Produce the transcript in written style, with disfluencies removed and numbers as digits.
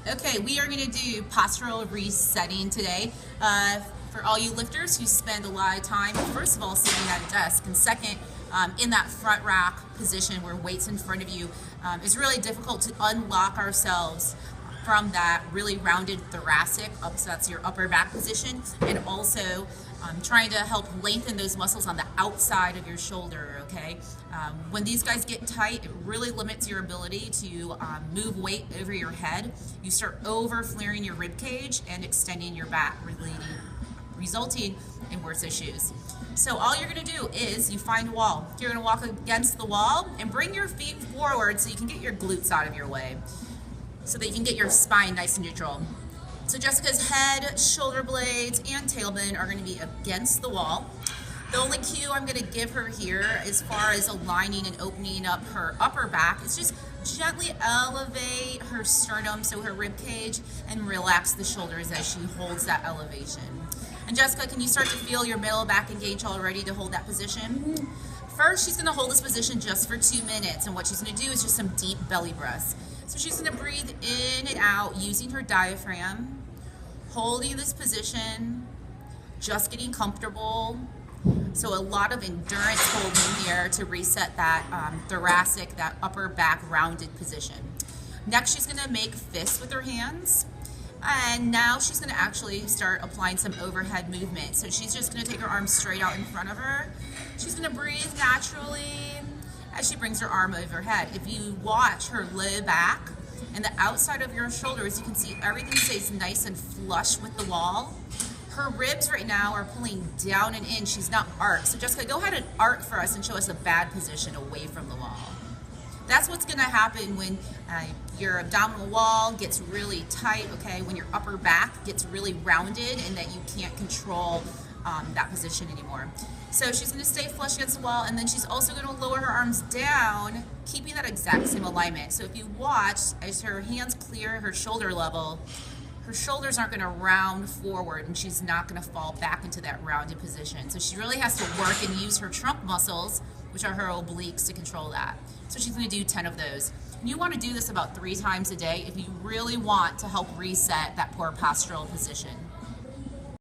Okay, we are going to do postural resetting today. For all you lifters who spend a lot of time, first of all, sitting at a desk, and second, in that front rack position where weight's in front of you, it's really difficult to unlock ourselves from that really rounded thoracic, so that's your upper back position, and also trying to help lengthen those muscles on the outside of your shoulder, okay? When these guys get tight, it really limits your ability to move weight over your head. You start over flaring your rib cage and extending your back, resulting in worse issues. So all you're gonna do is you find a wall. You're gonna walk against the wall and bring your feet forward so you can get your glutes out of your way, so that you can get your spine nice and neutral. So Jessica's head, shoulder blades, and tailbone are going to be against the wall. The only cue I'm going to give her here as far as aligning and opening up her upper back is just gently elevate her sternum, so her rib cage, and relax the shoulders as she holds that elevation. And Jessica, can you start to feel your middle back engaged already to hold that position? First, she's going to hold this position just for 2 minutes, and what she's going to do is just some deep belly breaths. So she's going to breathe in and out using her diaphragm, holding this position, just getting comfortable. So a lot of endurance holding here to reset that thoracic, that upper back rounded position. Next, she's going to make fists with her hands. And now she's going to actually start applying some overhead movement. So she's just going to take her arms straight out in front of her. She's going to breathe naturally as she brings her arm overhead. If you watch her low back and the outside of your shoulders, you can see everything stays nice and flush with the wall. Her ribs right now are pulling down and in. She's not arched. So Jessica, go ahead and arc for us and show us a bad position away from the wall. That's what's going to happen when your abdominal wall gets really tight, okay? When your upper back gets really rounded and that you can't control that position anymore. So she's going to stay flush against the wall, and then she's also going to lower her arms down, keeping that exact same alignment. So if you watch, as her hands clear her shoulder level, her shoulders aren't going to round forward, and she's not going to fall back into that rounded position. So she really has to work and use her trunk muscles, which are her obliques, to control that. So she's going to do 10 of those. And you want to do this about 3 times a day if you really want to help reset that poor postural position.